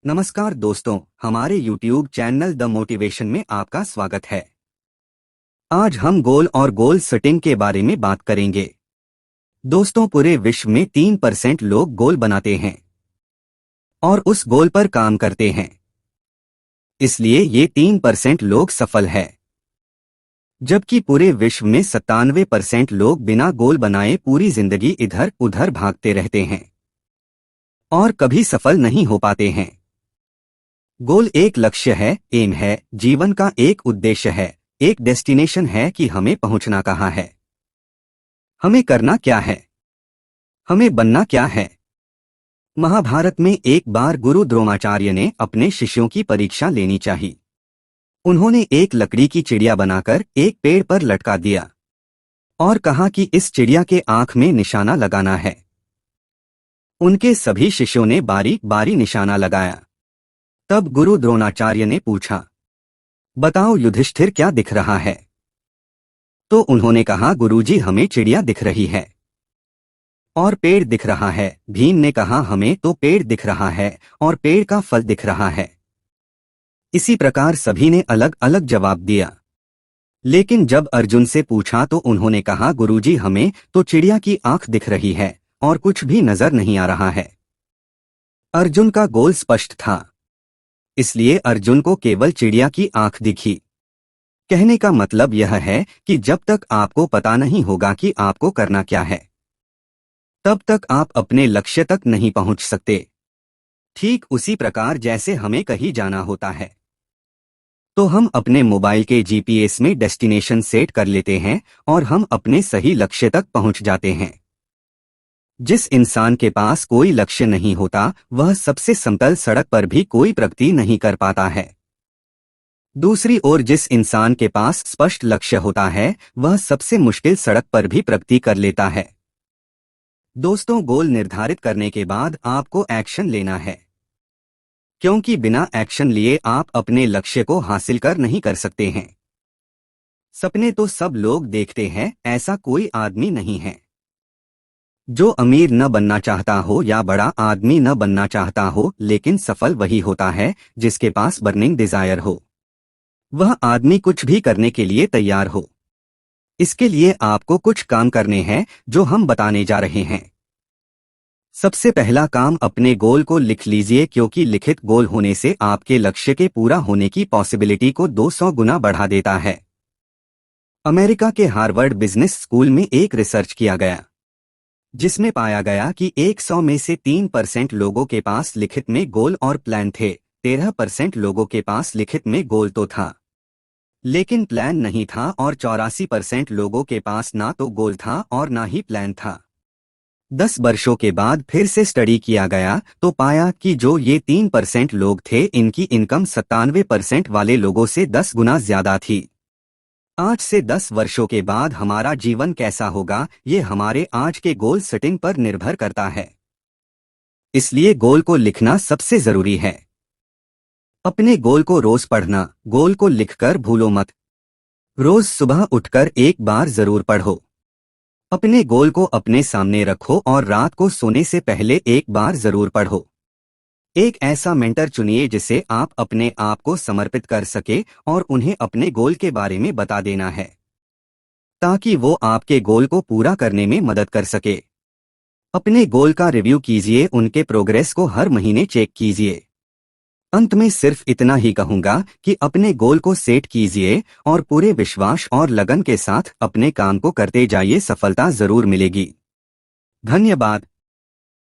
नमस्कार दोस्तों, हमारे YouTube चैनल द मोटिवेशन में आपका स्वागत है। आज हम गोल और गोल सेटिंग के बारे में बात करेंगे। दोस्तों, पूरे विश्व में 3% लोग गोल बनाते हैं और उस गोल पर काम करते हैं। इसलिए ये 3% लोग सफल है, जबकि पूरे विश्व में 97% लोग बिना गोल बनाए पूरी जिंदगी इधर उधर भागते रहते हैं और कभी सफल नहीं हो पाते हैं। गोल एक लक्ष्य है, एम है, जीवन का एक उद्देश्य है, एक डेस्टिनेशन है कि हमें पहुंचना कहाँ है, हमें करना क्या है, हमें बनना क्या है। महाभारत में एक बार गुरु द्रोणाचार्य ने अपने शिष्यों की परीक्षा लेनी चाहिए। उन्होंने एक लकड़ी की चिड़िया बनाकर एक पेड़ पर लटका दिया और कहा कि इस चिड़िया के आंख में निशाना लगाना है। उनके सभी शिष्यों ने बारी बारी निशाना लगाया। तब गुरु द्रोणाचार्य ने पूछा, बताओ युधिष्ठिर, क्या दिख रहा है? तो उन्होंने कहा, गुरुजी, हमें चिड़िया दिख रही है और पेड़ दिख रहा है। भीम ने कहा, हमें तो पेड़ दिख रहा है और पेड़ का फल दिख रहा है। इसी प्रकार सभी ने अलग अलग जवाब दिया। लेकिन जब अर्जुन से पूछा तो उन्होंने कहा, गुरुजी, हमें तो चिड़िया की आंख दिख रही है और कुछ भी नजर नहीं आ रहा है। अर्जुन का गोल स्पष्ट था, इसलिए अर्जुन को केवल चिड़िया की आंख दिखी। कहने का मतलब यह है कि जब तक आपको पता नहीं होगा कि आपको करना क्या है, तब तक आप अपने लक्ष्य तक नहीं पहुंच सकते। ठीक उसी प्रकार जैसे हमें कहीं जाना होता है तो हम अपने मोबाइल के जीपीएस में डेस्टिनेशन सेट कर लेते हैं और हम अपने सही लक्ष्य तक पहुंच जाते हैं। जिस इंसान के पास कोई लक्ष्य नहीं होता, वह सबसे समतल सड़क पर भी कोई प्रगति नहीं कर पाता है। दूसरी ओर जिस इंसान के पास स्पष्ट लक्ष्य होता है, वह सबसे मुश्किल सड़क पर भी प्रगति कर लेता है। दोस्तों, गोल निर्धारित करने के बाद आपको एक्शन लेना है, क्योंकि बिना एक्शन लिए आप अपने लक्ष्य को हासिल कर नहीं कर सकते हैं। सपने तो सब लोग देखते हैं, ऐसा कोई आदमी नहीं है जो अमीर न बनना चाहता हो या बड़ा आदमी न बनना चाहता हो, लेकिन सफल वही होता है जिसके पास बर्निंग डिजायर हो। वह आदमी कुछ भी करने के लिए तैयार हो। इसके लिए आपको कुछ काम करने हैं जो हम बताने जा रहे हैं। सबसे पहला काम, अपने गोल को लिख लीजिए, क्योंकि लिखित गोल होने से आपके लक्ष्य के पूरा होने की पॉसिबिलिटी को 200 गुना बढ़ा देता है। अमेरिका के हार्वर्ड बिजनेस स्कूल में एक रिसर्च किया गया जिसमें पाया गया कि 100 में से 3% लोगों के पास लिखित में गोल और प्लान थे। 13% लोगों के पास लिखित में गोल तो था लेकिन प्लान नहीं था और 84% लोगों के पास ना तो गोल था और ना ही प्लान था। 10 वर्षों के बाद फिर से स्टडी किया गया तो पाया कि जो ये 3% लोग थे, इनकी इनकम 97% वाले लोगों से 10 गुना ज्यादा थी। 8 से 10 वर्षों के बाद हमारा जीवन कैसा होगा, ये हमारे आज के गोल सेटिंग पर निर्भर करता है। इसलिए गोल को लिखना सबसे जरूरी है। अपने गोल को रोज पढ़ना, गोल को लिखकर भूलो मत। रोज सुबह उठकर एक बार जरूर पढ़ो। अपने गोल को अपने सामने रखो और रात को सोने से पहले एक बार जरूर पढ़ो। एक ऐसा मेंटर चुनिए जिसे आप अपने आप को समर्पित कर सके और उन्हें अपने गोल के बारे में बता देना है, ताकि वो आपके गोल को पूरा करने में मदद कर सके। अपने गोल का रिव्यू कीजिए, उनके प्रोग्रेस को हर महीने चेक कीजिए। अंत में सिर्फ इतना ही कहूंगा कि अपने गोल को सेट कीजिए और पूरे विश्वास और लगन के साथ अपने काम को करते जाइए, सफलता जरूर मिलेगी। धन्यवाद।